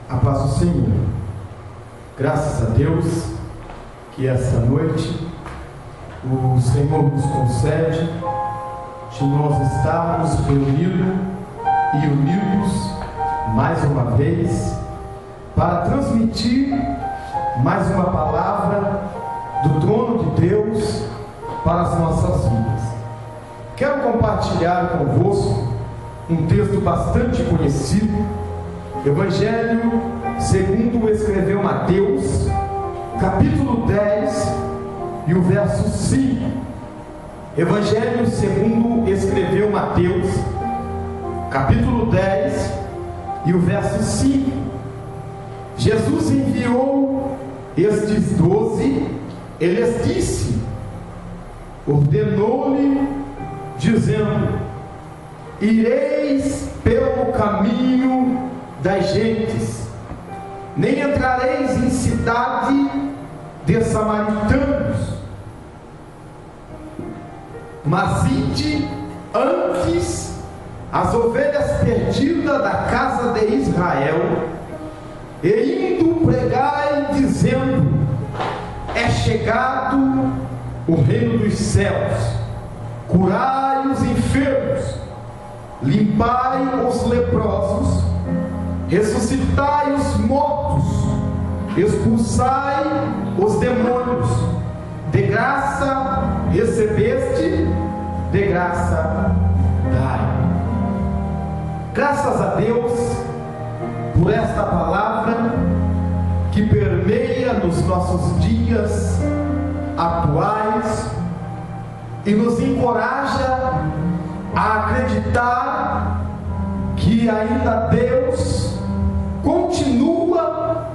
A paz do Senhor. Graças a Deus que essa noite o Senhor nos concede de nós estarmos reunidos e unidos mais uma vez para transmitir mais uma palavra do trono de Deus para as nossas vidas. Quero compartilhar convosco um texto bastante conhecido, Evangelho segundo escreveu Mateus, capítulo 10 e o verso 5. Evangelho segundo escreveu Mateus, capítulo 10 e o verso 5. Jesus enviou estes 12, ele disse, ordenou-lhe, dizendo: ireis pelo caminho das gentes, nem entrareis em cidade de samaritanos, mas ide antes as ovelhas perdidas da casa de Israel, e indo pregai, dizendo: é chegado o reino dos céus, curai os enfermos, limpai os leprosos, ressuscitai os mortos, expulsai os demônios. De graça recebeste, de graça dai. Graças a Deus por esta palavra que permeia nos nossos dias atuais e nos encoraja a acreditar que ainda Deus continua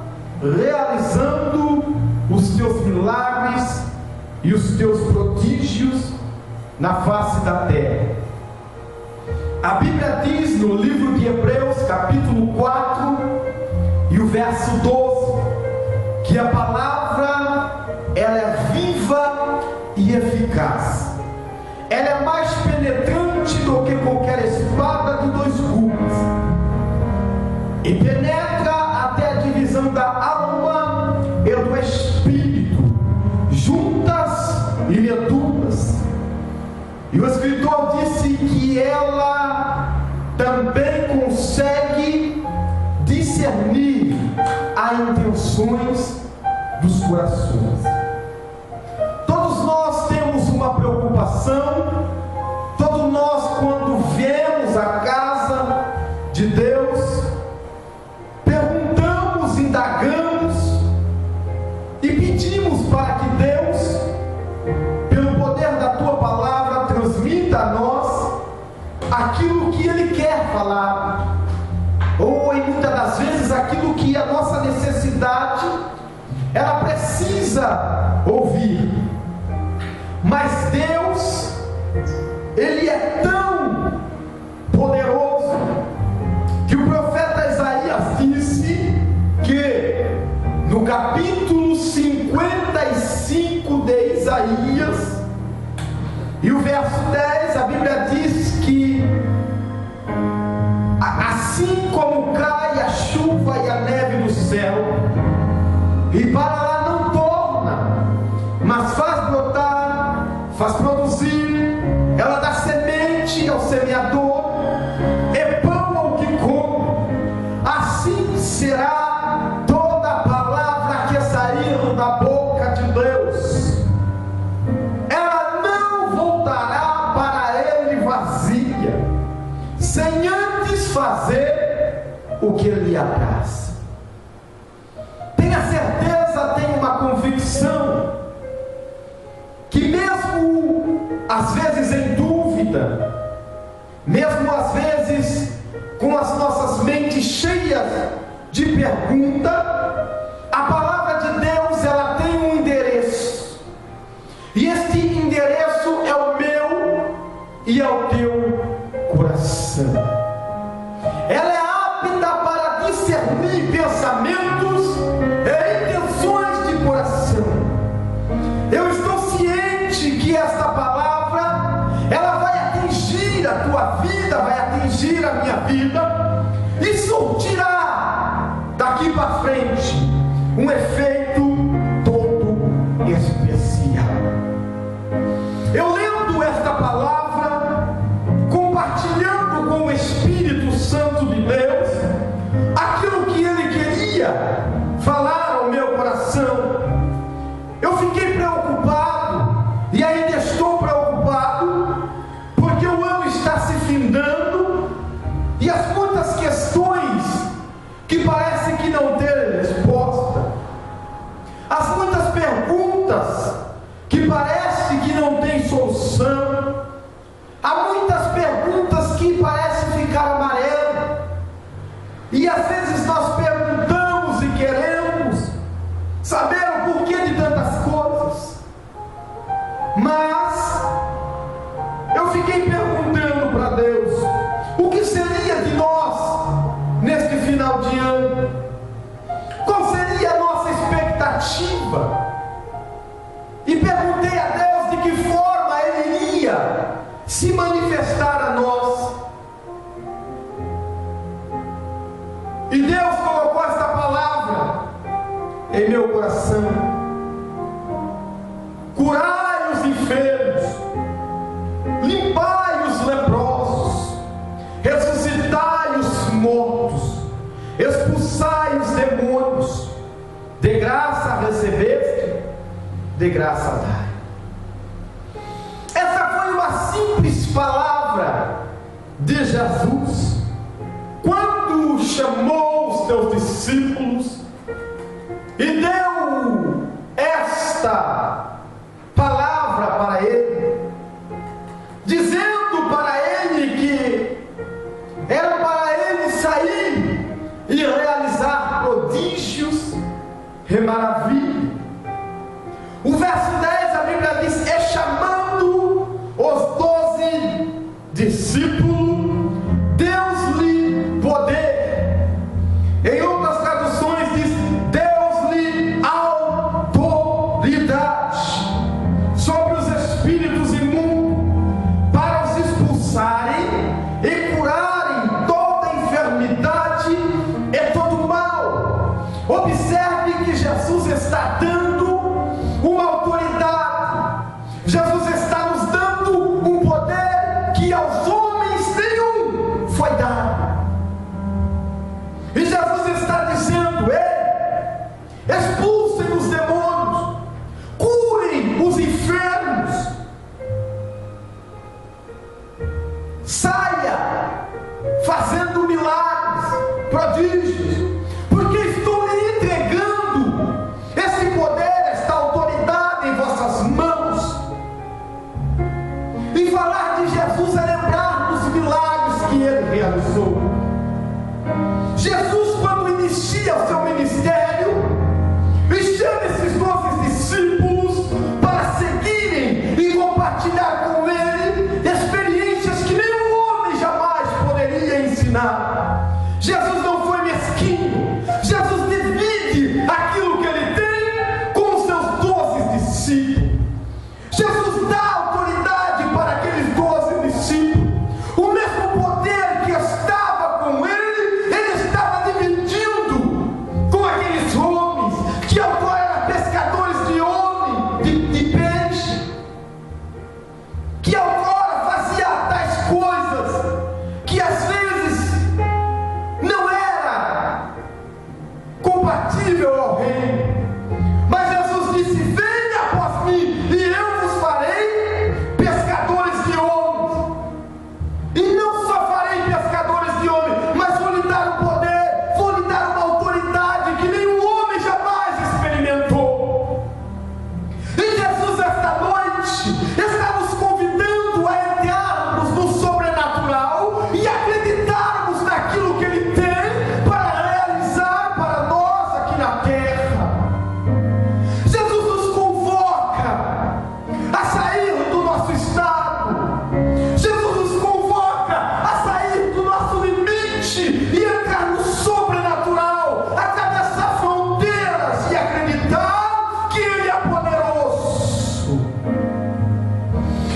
realizando os teus milagres e os teus prodígios na face da terra. A Bíblia diz no livro de Hebreus, capítulo 4 e o verso 12, que a palavra ela é viva e eficaz. Ela é mais penetrante do que qualquer espada de dois gumes, e penetra até a divisão da alma e do espírito, juntas e medulas. E o escritor disse que ela também consegue discernir as intenções dos corações. Todos nós temos uma preocupação, todos nós, quando viemos à casa de Deus, perguntamos, indagamos e pedimos para que Deus, pelo poder da tua palavra, transmita a nós aquilo que Ele quer falar, ou em muitas das vezes aquilo que a nossa necessidade ela precisa ouvir. Mas Deus, Ele é tão poderoso que o profeta Isaías disse que no capítulo 55 de Isaías e o verso 10, a Bíblia diz que assim como cai a chuva e a neve do céu, e para lá não torna, mas faz brotar, faz produzir, ela dá semente ao semeador e pão ao que come, assim será toda a palavra que sair da boca de Deus. Ela não voltará para Ele vazia, sem antes fazer o que lhe apraz. Tenha certeza, tenha uma convicção, que mesmo às vezes em dúvida, mesmo às vezes com as nossas mentes cheias de pergunta, a palavra de Deus ela tem um endereço, e este endereço é o meu e é o teu coração. Ela é apta para discernir pensamentos e intenções de coração. Eu estou ciente que esta palavra ela vai atingir a tua vida, vai atingir a minha vida e surtirá daquilo um efeito todo especial. Eu lendo esta palavra, compartilhando com o Espírito Santo de Deus aquilo que Ele queria falar ao meu coração, eu fiquei preocupado, e ainda estou preocupado, porque o ano está se findando, e as muitas questões que parece que não têm resposta, as muitas perguntas que parece que não tem solução, há muitas perguntas que parecem ficar amarelas, e às vezes nós perguntamos e queremos saber o porquê de tantas coisas, mas eu fiquei perguntando para Deus, o que seria de nós neste final de ano? Qual seria a nossa expectativa? E perguntei a Deus de que forma Ele iria se manifestar a nós. E Deus colocou esta palavra em meu coração: curai os enfermos, limpai os leprosos, ressuscitai os mortos, expulsai os demônios. De graça recebeste, de graça dai. Essa foi uma simples palavra de Jesus quando chamou os seus discípulos e deu esta palavra para ele, dizendo para ele que era para ele sair e realizar prodígios e maravilhas. O verso 10, a Bíblia diz: é chamando os 12 discípulos, Deus-lhe poder. Em outras traduções diz: Deus-lhe autoridade sobre os espíritos imundos, para os expulsarem e curarem toda enfermidade e todo mal. Observe que Jesus está dando uma autoridade, Jesus está nos dando um poder que aos homens nenhum foi dado. E Jesus está dizendo: expulsem os demônios, curem os enfermos, saia fazendo milagres, prodígios, porque estou lhe entregando esse poder, esta autoridade em vossas mãos. E falar de Jesus é lembrar dos milagres que Ele realizou. Jesus, quando inicia o seu ministério, e chama esses 12 discípulos para seguirem e compartilhar com Ele experiências que nenhum homem jamais poderia ensinar. Jesus não foi mesquinho, Jesus divide aquilo que Ele tem com os seus 12 discípulos. Jesus dá autoridade para aqueles 12 discípulos. O mesmo poder que estava com Ele, Ele estava dividindo com aqueles homens que agora eram pescadores de homem, de peixe, que agora fazia tais coisas que às vezes não era compatível ao reino. Mas Jesus disse: venha após mim e eu vos farei pescadores de homens. E não só farei pescadores de homens, mas vou lhe dar um poder, vou lhe dar uma autoridade que nenhum homem jamais experimentou. E Jesus, esta noite, está nos convidando a entrarmos no sobrenatural e acreditarmos naquilo que Ele tem para realizar para nós aqui na terra. Jesus nos convoca a sair do nosso estado. Jesus nos convoca a sair do nosso limite e entrar no sobrenatural, atravessar fronteiras e acreditar que Ele é poderoso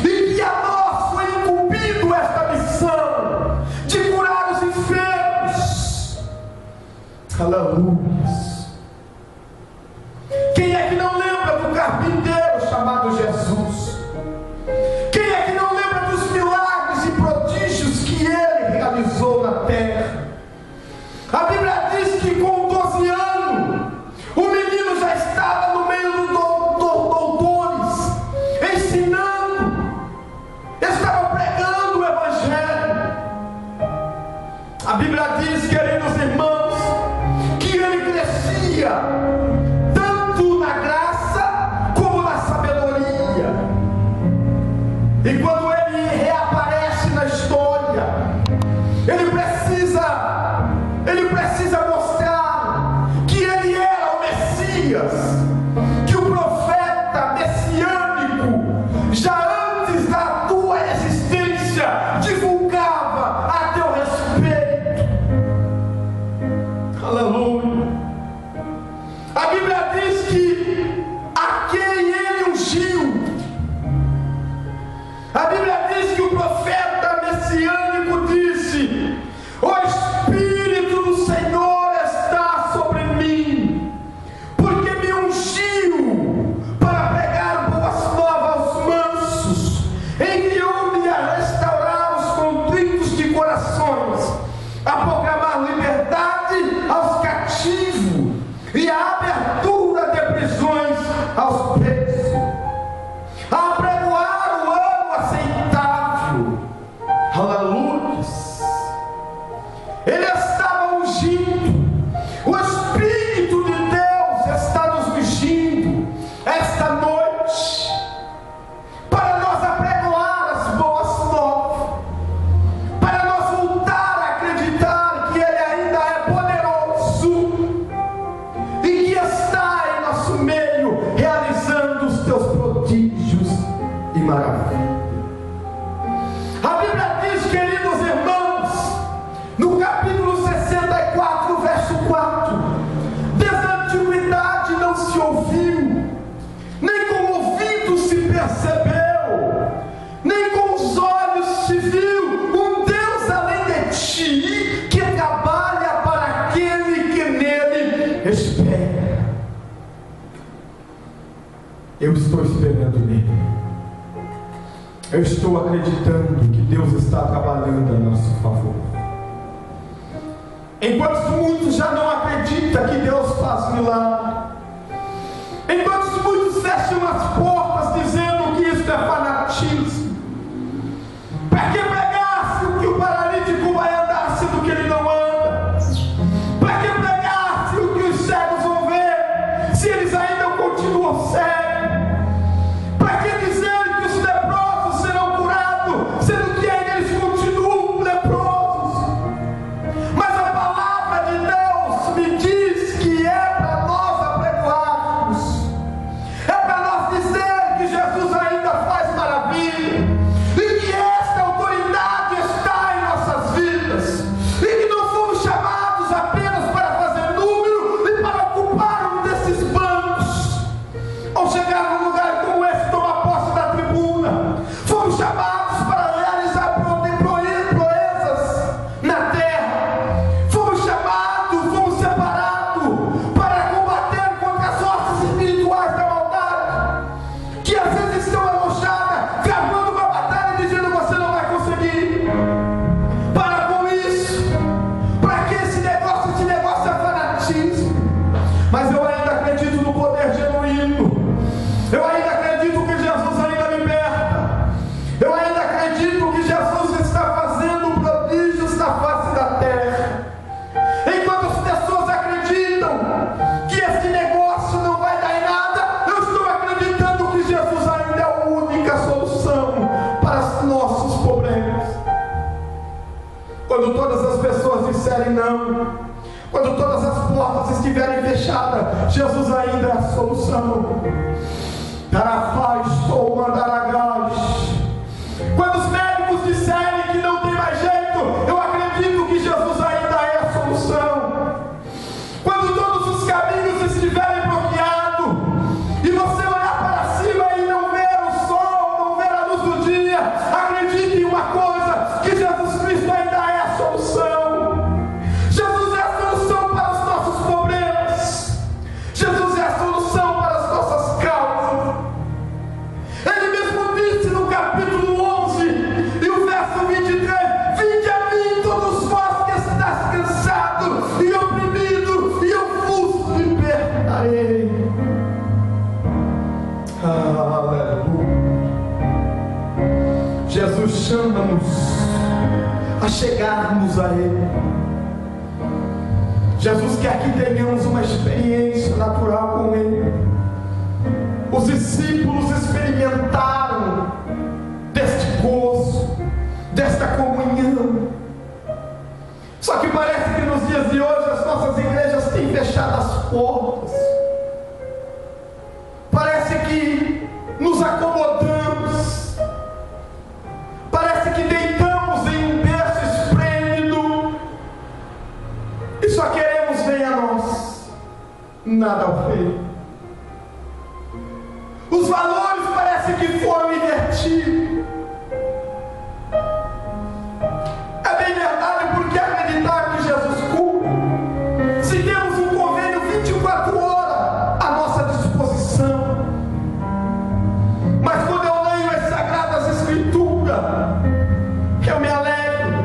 e que a nós foi incumbido esta missão de curar os enfermos. Aleluia. A Bíblia diz que com 12 anos, o menino já estava no meio dos doutores, ensinando, estava pregando o Evangelho. A Bíblia diz, queridos irmãos, que ele crescia tanto na graça como na sabedoria. E quando ele reaparece na história, ele precisa mostrar que ele era o Messias, que o profeta messiânico, já antes da tua existência, divulgava a teu respeito. Aleluia. A Bíblia diz que a quem ele ungiu, a Bíblia diz que o profeta messiânico disse: o Espírito do Senhor está sobre mim, porque me ungiu para pregar boas novas aos mansos, enviou-me a restaurar os contritos de corações, a proclamar liberdade aos cativos e a abertura de prisões aos presos, a apregoar o ano aceitável. Aleluia. Ele estava ungindo. O Espírito de Deus está nos ungindo esta noite para nós apregoar as boas novas, para nós voltar a acreditar que Ele ainda é poderoso e que está em nosso meio realizando os teus prodígios e maravilhas. A Bíblia diz, queridos irmãos, no capítulo 64, verso 4: desde a antiguidade não se ouviu, nem com o ouvido se percebeu, nem com os olhos se viu um Deus além de ti, que trabalha para aquele que nele espera. Eu estou esperando nele. Eu estou acreditando que Deus está trabalhando a nosso favor. Enquanto muitos já não acreditam que Deus faz milagre, enquanto muitos fecham as portas dizendo que isso é fanatismo, para que pregasse o que o paralítico vai andar sendo que ele não anda? Para que pregasse o que os cegos vão ver se eles ainda continuam cegos? Para que dizer que os leprosos serão curados sendo que ainda eles continuam leprosos? Mas a palavra de Deus me diz que é para nós apregoarmos, é para nós dizer que Jesus ainda faz maravilha, e que esta autoridade está em nossas vidas, e que não fomos chamados apenas para fazer número e para ocupar um desses bancos, ou chegar num lugar como esse, tomar posse da tribuna. Fomos chamados para realizar proezas na terra. Fomos chamados, fomos separados para combater contra as hostes espirituais da maldade, que às vezes estão alojadas, travando uma batalha, dizendo: você não vai conseguir. Para com isso. Para que esse negócio é fanatismo. Mas eu ainda acredito no poder genuíno. Eu ainda acredito que Jesus ainda liberta. Eu ainda acredito que Jesus está fazendo prodígios na face da terra. Enquanto as pessoas acreditam que esse negócio não vai dar em nada, eu estou acreditando que Jesus ainda é a única solução para os nossos problemas. Quando todas as pessoas disserem não, quando todas as portas estiverem fechadas, Jesus ainda é a solução. Tarafaz ou mandaragás. Quando os médicos disserem que não tem mais jeito, eu acredito que Jesus ainda é a solução. Quando todos os caminhos estiverem bloqueados e você olhar para cima e não ver o sol, não ver a luz do dia, acredite em uma coisa: que Jesus Cristo ainda é a solução. Jesus é a solução para os nossos problemas. Jesus é a solução para as nossas causas. Ele mesmo disse no chama-nos a chegarmos a Ele. Jesus quer que tenhamos uma experiência natural com Ele. Os discípulos experimentaram deste gozo, desta comunhão. Só que parece que nos dias de hoje as nossas igrejas têm fechado as portas. Parece que nos acomodamos. Parece que deitamos em um berço esplêndido e só queremos venha a nós. Nada a ver. Os valores parece que foram invertidos. É bem verdade, porque acreditar que Jesus cumpre. Se temos um convênio 24 horas à nossa disposição. Mas quando eu leio as Sagradas Escrituras, eu me alegro,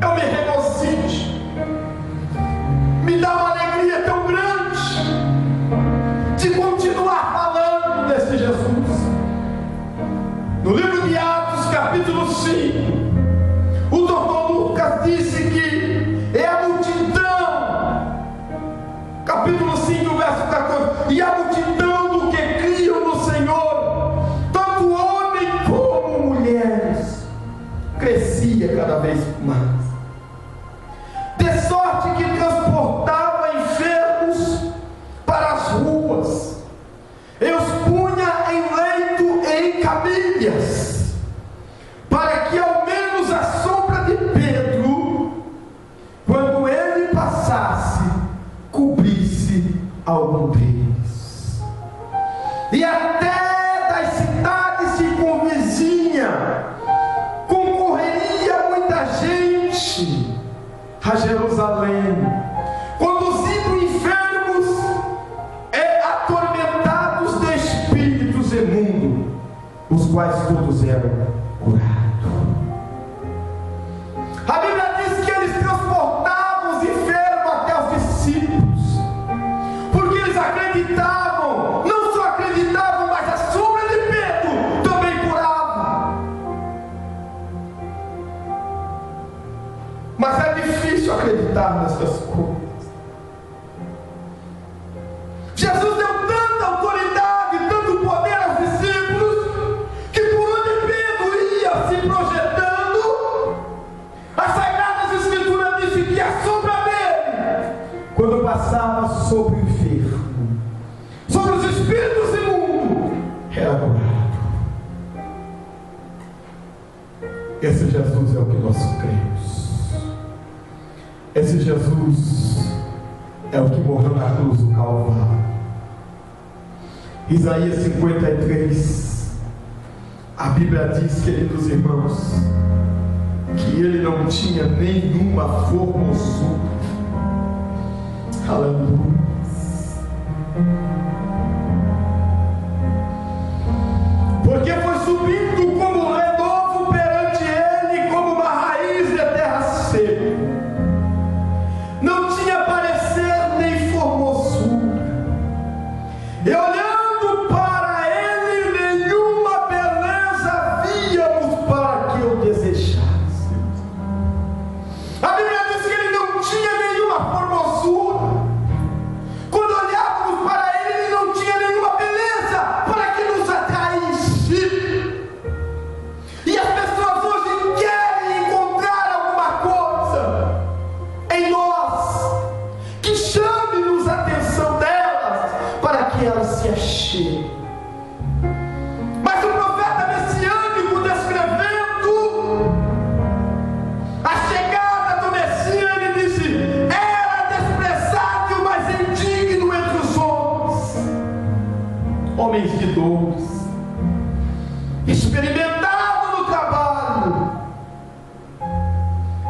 eu me regozijo, me dá uma alegria tão grande de continuar falando desse Jesus. No livro de Atos, capítulo 5, o doutor Lucas disse que é a multidão, capítulo 5, verso 14, e a multidão do que criam no Senhor, tanto homem como mulheres, crescia cada vez mais, de sorte que transportava enfermos para as ruas, e os punha em leito e em camilhas, para que ao menos a sombra de Pedro, quando ele passasse, cobrisse algum deles. E até das cidades circunvizinhas concorreria muita gente a Jerusalém, conduzindo enfermos e atormentados de espíritos imundos, os quais todos eram curados. A Bíblia diz que eles transportavam os enfermos até os discípulos, porque eles acreditavam, não só acreditavam, mas a sombra de Pedro também curava. Mas é difícil acreditar nessas coisas. Jesus deu tanta autoridade, tanto poder aos discípulos, que por onde Pedro ia se projetando, as Sagradas Escrituras dizem que a sombra dele, quando passava sobre o enfermo, sobre os espíritos imundos, era curado. Esse Jesus é o que nós cremos. Esse Jesus é o que morreu na cruz do Calvário. Isaías 53, a Bíblia diz, queridos irmãos, que ele não tinha nenhuma formosura. Aleluia. Porque foi subindo como um renovo perante ele, como uma raiz de terra seca. Não tinha parecer nem formosura. E olhando para ele, nenhuma beleza víamos para que eu desejasse. A Bíblia diz que ele não tinha nenhuma formosura. Quando olhávamos para ele, ele não tinha nenhuma beleza para que nos atraísse. E as pessoas hoje querem encontrar alguma coisa em nós que chame-nos a atenção delas, para que elas se acheguem. Mas o profeta messiânico, descrevendo a chegada do Messias, ele disse: era desprezável, mas indigno entre os homens de dores, experimentado no trabalho,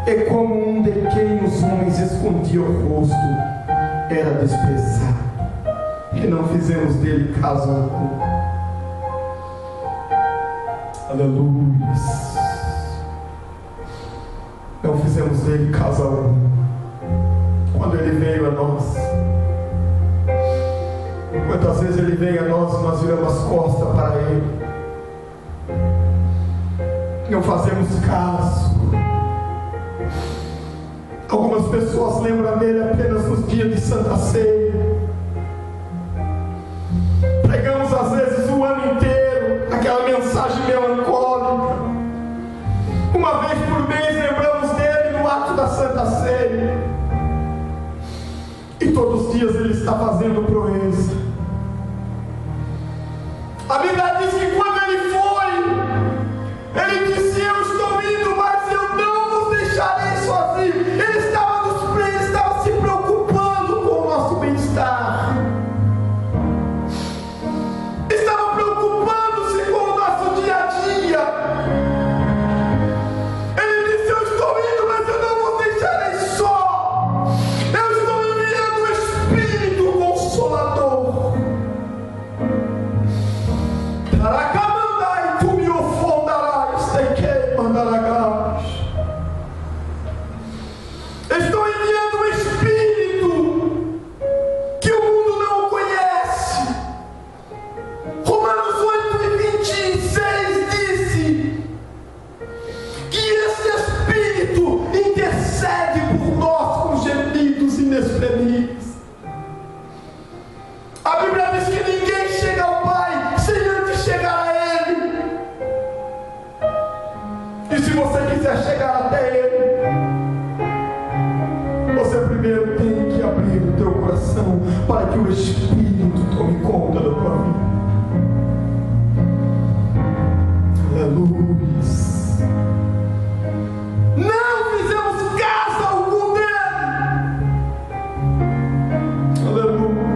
e como um de quem os homens escondiam o rosto, era desprezado, e não fizemos dele caso algum. Aleluia. Não fizemos dele caso algum. Quando ele veio a nós, quantas vezes ele veio a nós e nós viramos as costas para ele. não fazemos caso. Algumas pessoas lembram dele apenas nos dias de Santa Ceia. Pregamos às vezes o ano inteiro aquela mensagem melancólica. Uma vez por mês lembramos dele no ato da Santa Ceia. E todos os dias ele está fazendo proeza. A Bíblia diz que quando ele foi, ele disse: eu estou indo, mas eu não vos deixarei sozinho. Ele estava se preocupando com o nosso bem-estar. Estava preocupando-se com o nosso dia a dia. Ele disse: eu estou indo, mas eu não vos deixarei só. Eu estou enviando o Espírito Consolador. Taracamandai, tu me ofondarás, tequei, mandaragás. Estou enviando o Espírito que o mundo não conhece. Romanos 8:26 disse que esse Espírito intercede por nós com gemidos inexprimíveis. A Bíblia diz que ninguém chega ao Pai sem antes chegar a Ele. E se você quiser chegar até Ele, você primeiro tem que abrir o teu coração para que o Espírito tome conta da tua vida. Aleluia. Não fizemos caso algum dele. Aleluia.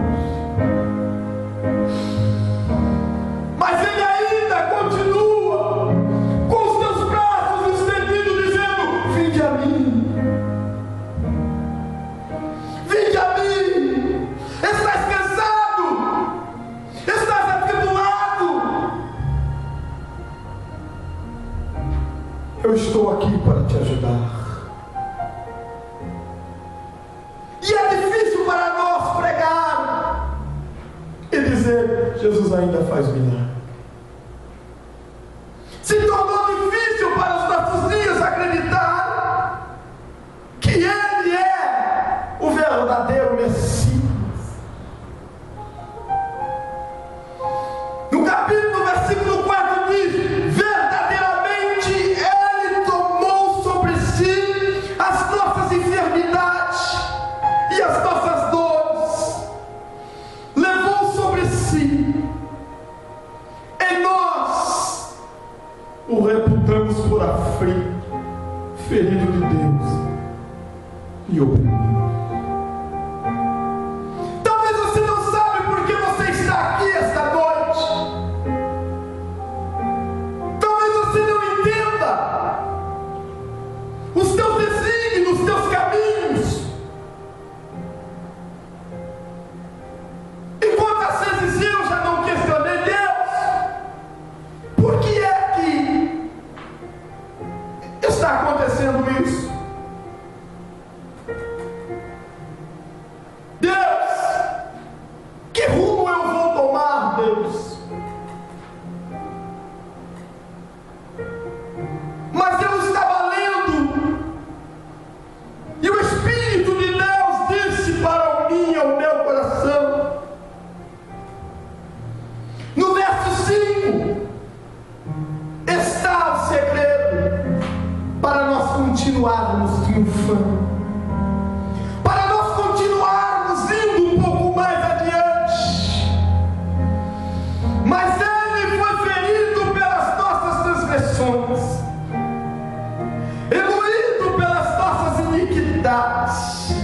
Mas ele ainda continua com os teus braços estendidos, dizendo: vinde a mim. Vinde a mim. Estás cansado? Estás atribulado? Eu estou aqui para te ajudar. E é difícil para nós pregar e dizer: Jesus ainda faz milagre. Se tornou difícil para os nossos dias acreditar que Ele é o verdadeiro Messias. No capítulo, versículo 4 diz: verdadeiramente Ele tomou sobre si as nossas enfermidades e as nossas dores. Levou sobre si. E nós o reputamos por aflito, ferido de Deus e oprimido. Talvez você não sabe por que você está aqui esta noite. Talvez você não entenda os teus desígnios, os teus caminhos. E quantas vezes eu já não questionei Deus? Por que é que está acontecendo isso? Deus, que rumo eu vou tomar, Deus? Mas eu estava lendo e o Espírito de Deus disse para mim e ao meu coração, no verso 5, está o segredo para nós continuarmos triunfando, para nós continuarmos indo um pouco mais adiante. Mas Ele foi ferido pelas nossas transgressões, e moído pelas nossas iniquidades.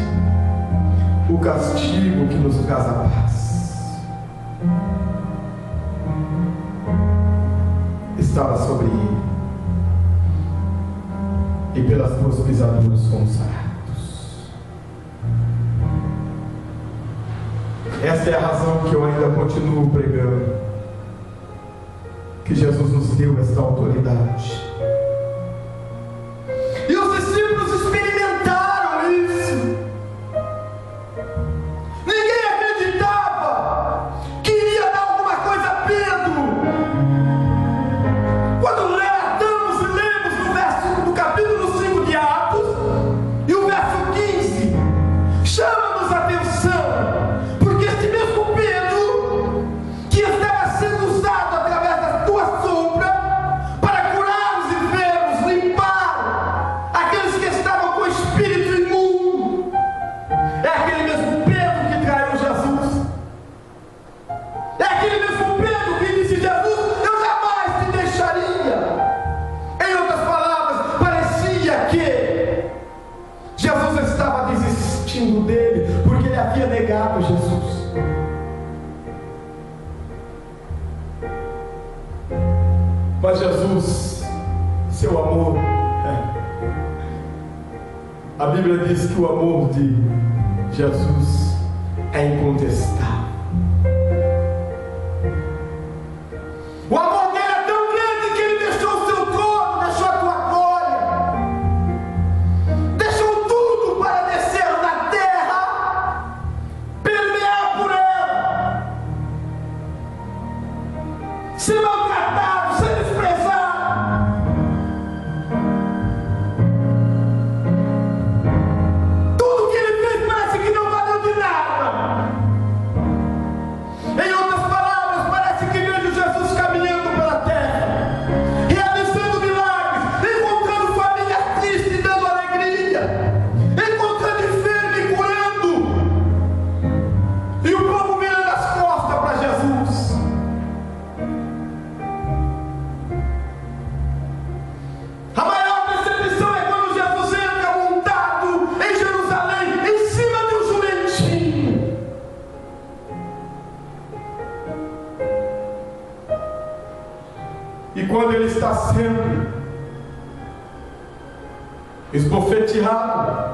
O castigo que nos traz a paz estava sobre Ele, e pelas tuas pisaduras fomos sarados. Esta é a razão que eu ainda continuo pregando, que Jesus nos deu esta autoridade. E os discípulos experimentaram isso. Ninguém acreditava que iria dar alguma coisa a Pedro. Quando relatamos e lemos Prestamos atenção, porque esse mesmo Pedro, que estava sendo usado através da tua sombra para curar os enfermos, limpar aqueles que estavam com o espírito imundo, é aquele mesmo Pedro que traiu Jesus. É aquele mesmo Pedro que disse: Jesus, eu jamais te deixaria. Em outras palavras, parecia que Jesus estava desistindo dele, porque ele havia negado Jesus. Mas Jesus, seu amor, a Bíblia diz que o amor de Jesus é incontestável. O amor dele é tão grande que ele deixou o seu trono, deixou a tua glória, deixou tudo para descer na terra, permear por ela, ser maltratado, ser desprezado. Tudo que ele fez parece que não valeu de nada. Em outras palavras, parece que vejo Jesus caminhando pela terra, realizando milagres, encontrando famílias tristes e dando alegria, encontrando enfermo e curando, e o povo virando as costas para Jesus. A maior decepção é quando Jesus entra montado em Jerusalém, em cima de um jumentinho. E quando ele está sendo esbofeteado,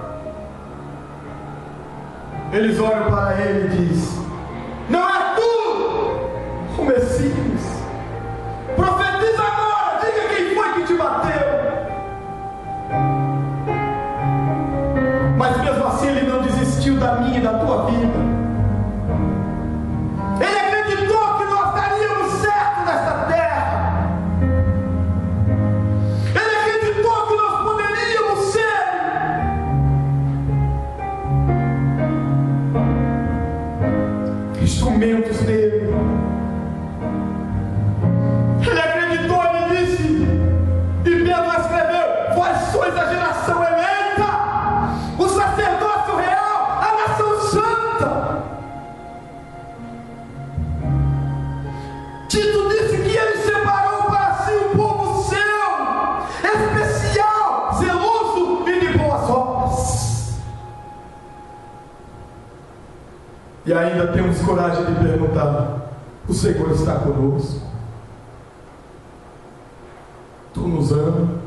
eles olham para ele e dizem: não é tu o Messias? Profetiza agora, diga quem foi que te bateu. Mas mesmo assim ele não desistiu da minha e da tua vida. Ele acreditou que nós daríamos certo nesta terra. Ele acreditou que nós poderíamos ser instrumentos dele. Ele acreditou, ele disse, e Pedro escreveu: vós sois a geração eleita, o sacerdócio real, a nação santa. Tito disse que ele separou para si um povo seu, especial, zeloso e de boas obras. E ainda temos coragem de perguntar: o Senhor está conosco? Tu nos ama?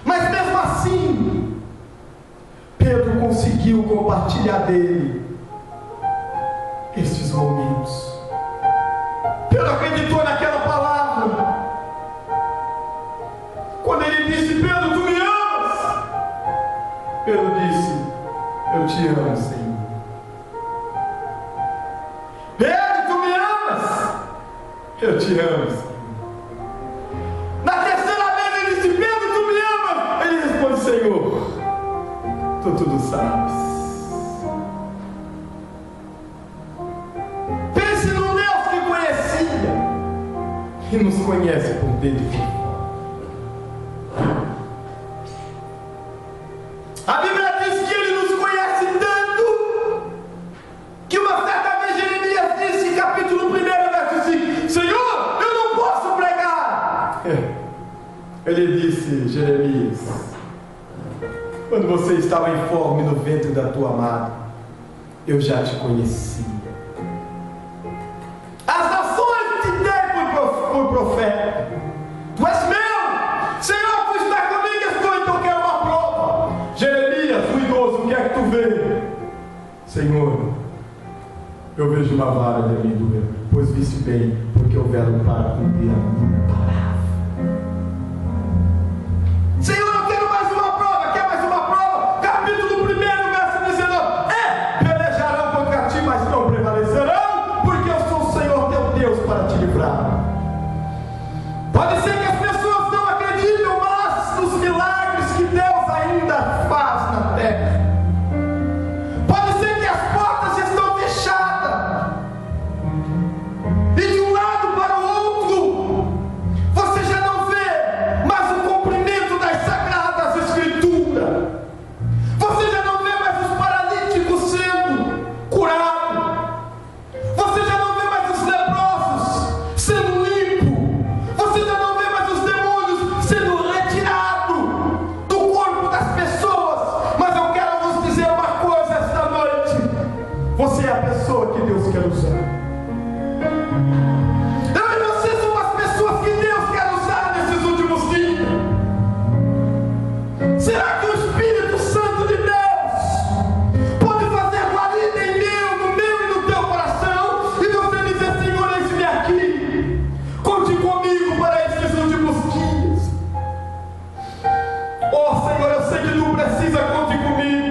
Mas mesmo assim, Pedro conseguiu compartilhar dele estes momentos. Pedro acreditou naquela palavra. Quando ele disse: Pedro, tu me amas? Pedro disse: eu te amo, Senhor. Pedro, tu me amas? Eu te amo, Senhor. Na terceira vez ele disse: Pedro, tu me amas? Ele responde: Senhor, tu tudo sabes. Pense num Deus que conhecia e nos conhece por dentro e por fora. A Bíblia diz que ele nos conhece tanto que uma certa vez Jeremias disse, capítulo 1, verso 5: Senhor, eu não posso pregar. Ele disse: Jeremias, quando você estava informe no ventre da tua amada, eu já te conhecia. As nações te dei por profeta. Tu és meu. Senhor, tu está comigo, estou, então quero uma prova. Jeremias, o idoso, o que é que tu vê? Senhor, eu vejo uma vara de amendoeira, pois viste bem, porque houveram para cumprir a minha palavra. Senhor, eu quero mais uma prova. Quer mais uma prova? Capítulo 1, verso 19: pelejarão contra ti, mas não prevalecerão, porque eu sou o Senhor teu Deus para te livrar. Pode ser que as pessoas não acreditem, mas nos milagres que Deus ainda faz na terra. Você é a pessoa que Deus quer usar. Eu e você somos as pessoas que Deus quer usar nesses últimos dias. Será que o Espírito Santo de Deus pode fazer guarida em no meu e no teu coração, e você dizer: Senhor, eis-me aqui, conte comigo para esses últimos dias. Oh Senhor, eu sei que não precisa, conte comigo.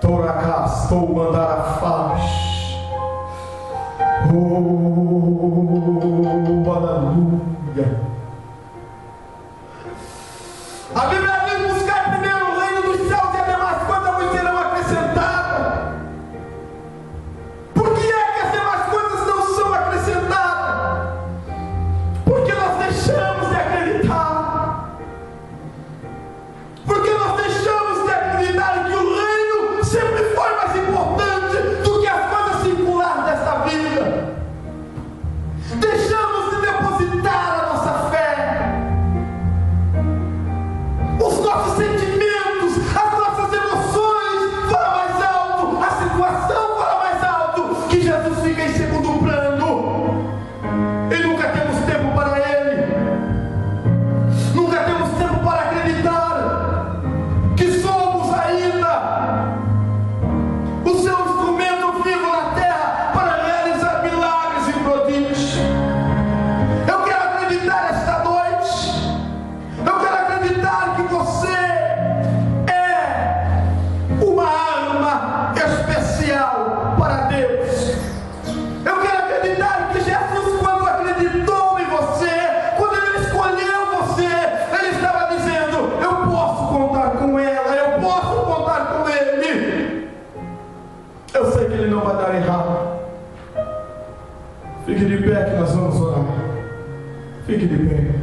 Toracastou mandar a faixa. Oh, aleluia. A Bíblia diz: buscar primeiro o reino dos céus e as demais coisas vos serão acrescentadas. Por que é que as demais coisas não são acrescentadas? Porque nós deixamos de acreditar. Porque nós deixamos de acreditar que o reino sempre foi mais importante do que as coisas circulares desta vida. Deixamos de depositar a nossa fé, os nossos sentimentos, as nossas emoções foram mais alto, a situação fora mais alto, que Jesus fica em segundo plano. E nunca temos tempo para Ele, nunca temos tempo para acreditar que somos ainda o seu instrumento vivo na terra para realizar milagres e prodígios. Eu quero acreditar esta noite, eu quero acreditar que você é uma arma especial para Deus. Eu quero acreditar que Jesus, quando acreditou em você, quando Ele escolheu você, Ele estava dizendo: eu posso contar com ela, eu posso contar com Ele. Eu sei que Ele não vai dar errado. Fique de pé que nós vamos orar. Fique de pé.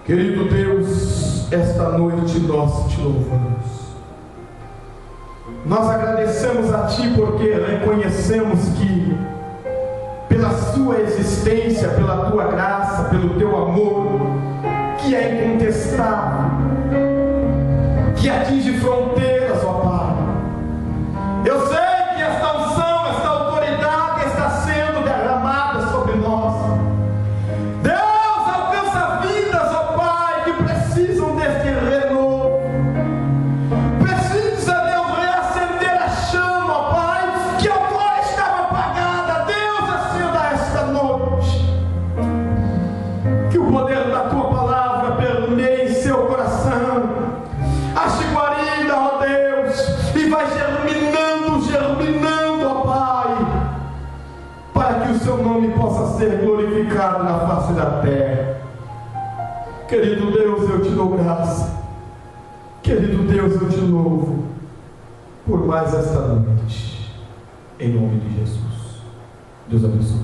Querido Deus, esta noite nós te louvamos. Nós agradecemos a Ti porque reconhecemos que, pela Sua existência, pela Tua graça, pelo Teu amor, que é incontestável, que atinge fronteiras, ó Pai. Eu sei que esta unção, esta autoridade está sendo derramada sobre nós. Deus, alcança vidas, ó Pai, que precisam deste renovo. Precisa, Deus, reacender a chama, ó Pai, que agora estava apagada. Deus, acenda esta noite. Que o poder da Tua palavra permeie em seu coração, ache guarida, ó Deus, e vai germinando, ó Pai, para que o Seu nome possa ser glorificado na face da terra. Querido Deus, eu te dou graça. Querido Deus, eu te louvo por mais esta noite, em nome de Jesus. Deus abençoe.